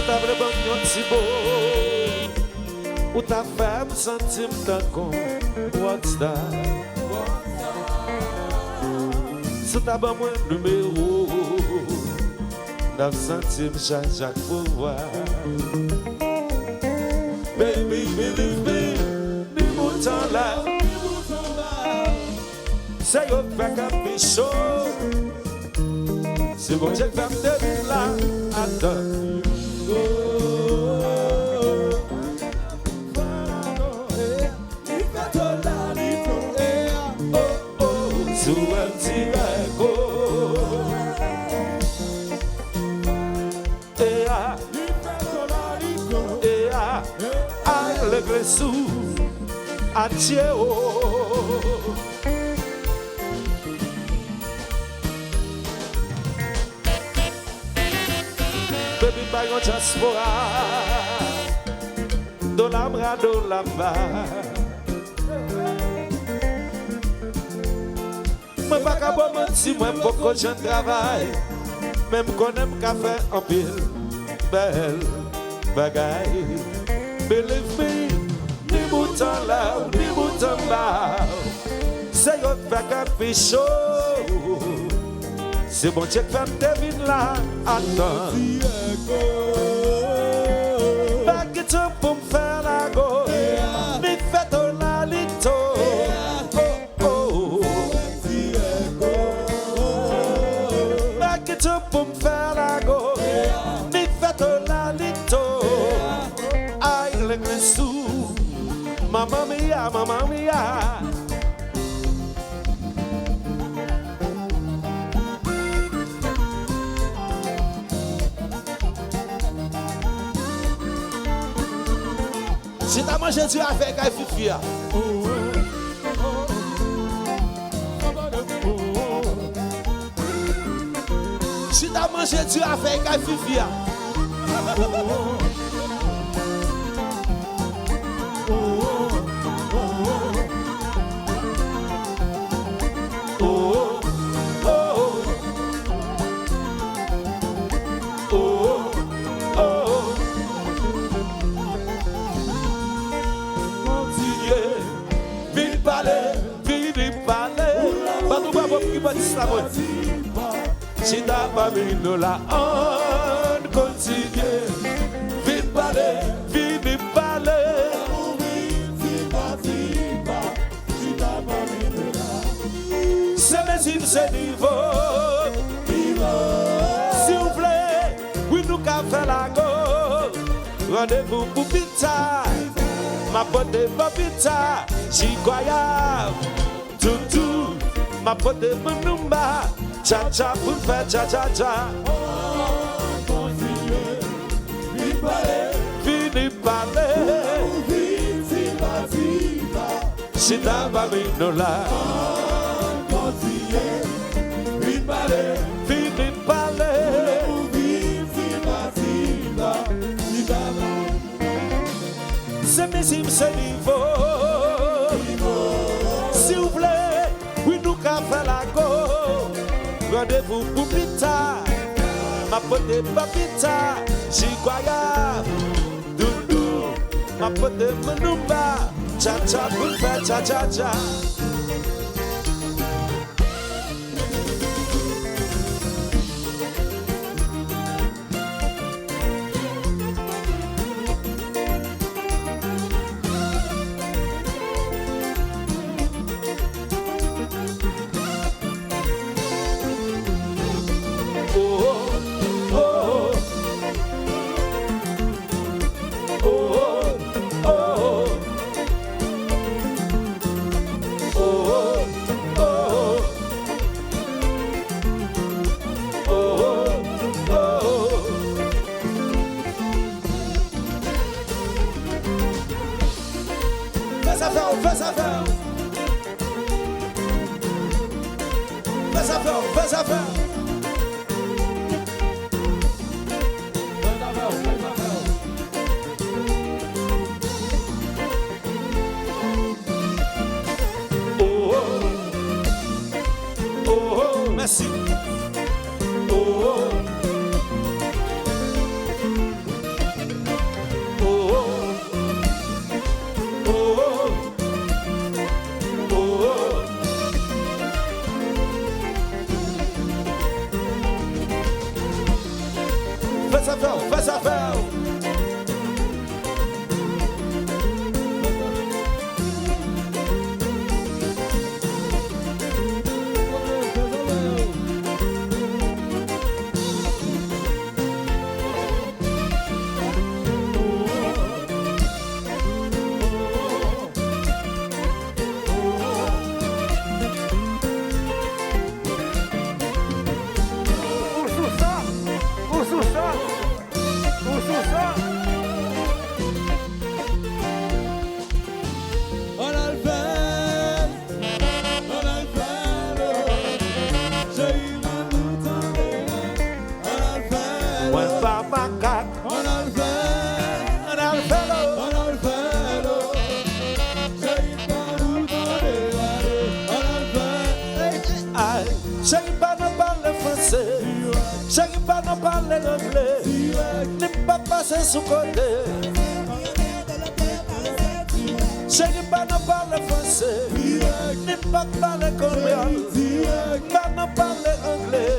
ta vraiment un petit beau. Ou ta femme sentir d'un con. Rockstar. C'est ta bon numéro. 9 centimes Jean-Jacques Pouvoir. Baby, believe me, ni mouton là. C'est yo fait qu'un chaud. C'est bon Dieu qui fait de là. Attends. Sous un petit bateau. Le sous adieu. Baby bagon diaspora do la bra do la ba. Moi pas qu'à bon menti, moi beaucoup de travail. Même qu'on aime qu'à faire en pile belle bagaille. Believe me, ni bouton là, ni bouton là. C'est yo fait qu'un chaud. C'est bon Dieu qui fait devine là. Attends. Pas que tu pour me faire la go. Ni fait ton alito. Oh oh. Pas que tu pour me faire la go. Ni fait ton alito. Sous mamma mia, mamma mia. Si t'as mangé du avec un fifi. Si t'as mangé du avec un fifi. Si t'as pas mis nous là, on continue. Vite parler, vite parler. C'est mes c'est niveau. S'il vous plaît, oui nous qu'a fait la go. Rendez-vous pour pizza. Ma pote de pizza, j'y croyais. Tout, ma pote de Manumba. Cha cha pour faire cha cha cha. Fini parler. Si t'as pas mis nous là. Fini parler. C'est mes c'est niveau. S'il vous plaît, oui nous qu'a fait la go. Rendez-vous pour pizza, ma pote de papita, j'y croyais. Doudou, ma pote de Manumba, cha cha pour faire cha cha cha. Fais affaire. Merci. passer sous côté. Chérie, pas ne parler français, ni pas parler créole, pas ne parler anglais.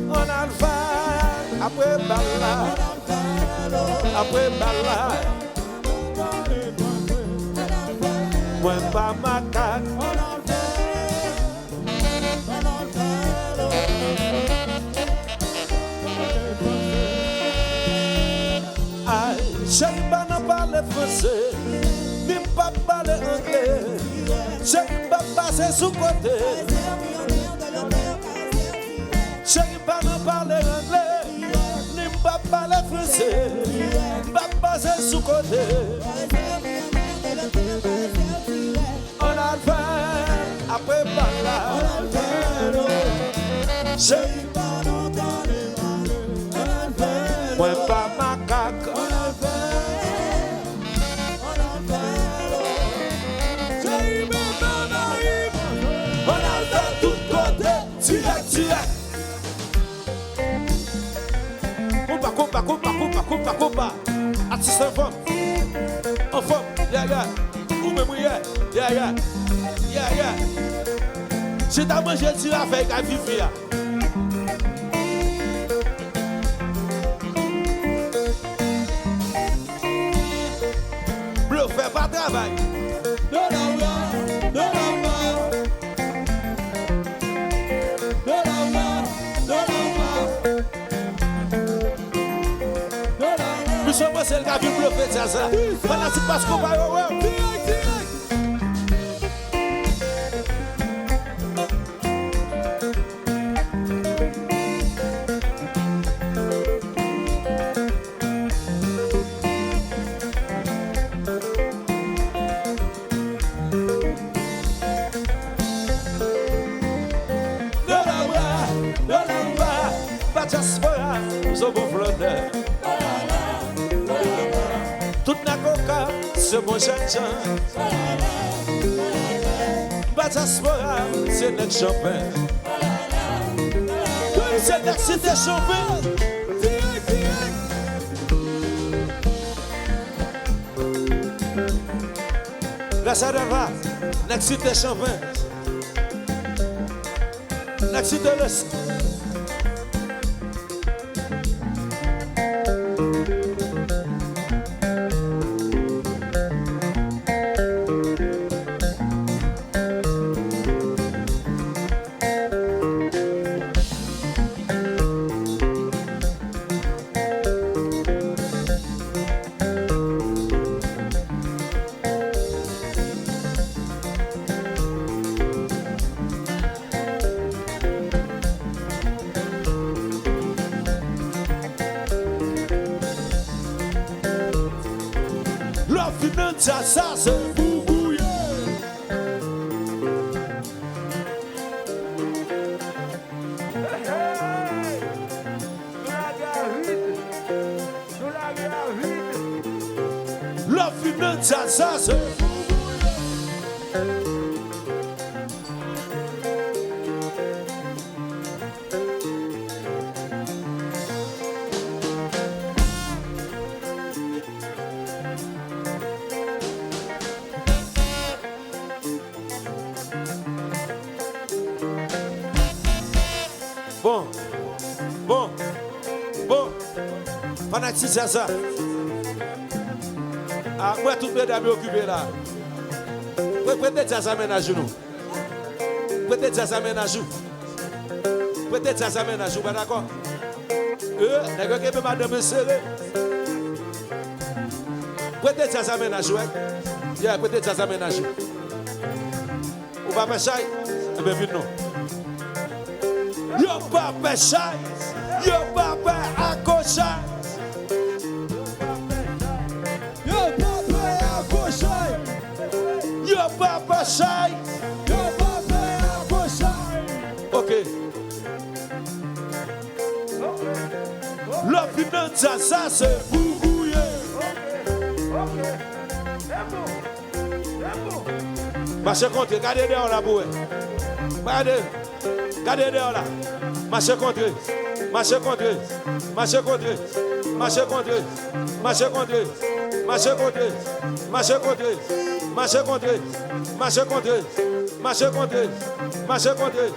On a le faire après bala, après bala. Moi pas macaque. Chérie, pas ne parler français, ni pas parler anglais. Chérie, pas passer sous côté. Chérie, pas ne parler anglais, ni pas parler français. Pas passer sous côté. On a le fait après par là. Chérie, moi pas macaque. Compa, artiste en forme, yeah, ou même yeah. Si t'as mangé, tu vas faire qu'à vivre. Bleu, fais pas travail. C'est le gars qui veut faire ça. Voilà, c'est parce qu'on va. C'est mon chanson. Bataspora, c'est notre champagne. C'est notre cité champagne. La Sadava, notre cité champagne. Notre cité le. Ça c'est boubouillé. La finance, ça c'est Fanatique, c'est ça. Ah, moi, tout le monde est occupé là. Peut-être ça amène à genoux. Peut-être ça amène à genoux. Peut-être ça amène à genoux, d'accord? D'accord, que madame est serrée. Peut-être ça amène à jouer. Peut-être ça amène à jouer. Ou pas pécher? Eh bien, vite non. Yo pas pécher. Yo pas accrocher. Papa Chai, ok. La finance, ça c'est boubouillé. Marchez contre, regardez dehors là, boué. Regardez dehors là. Marchez contre. marchez contre eux, marchez contre eux, marchez contre eux, marchez contre eux, marchez contre eux, marchez contre eux, marchez contre eux, marchez contre eux, marchez contre eux, marchez contre eux,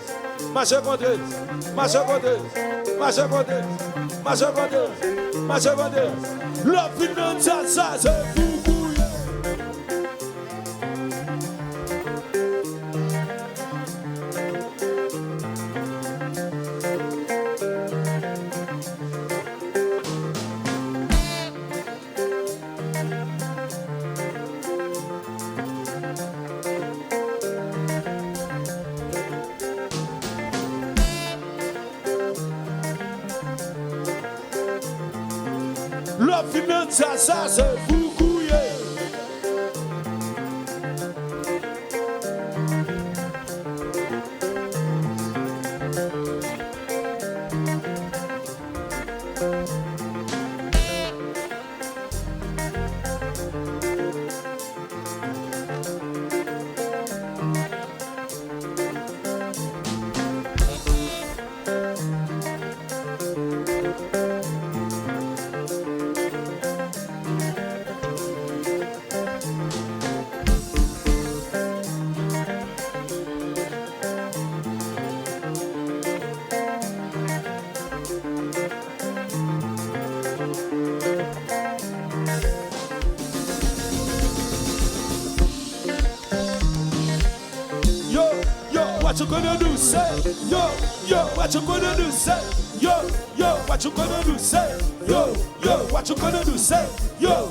marchez contre eux, marchez contre eux, marchez contre eux, marchez contre eux, marchez contre eux. La finance, ça c'est fou. La finance, ça c'est fou couillé. What you gonna do, say? Yo, what you gonna do, say? Yo, what you gonna do, say? Yo, what you gonna do, say? Yo,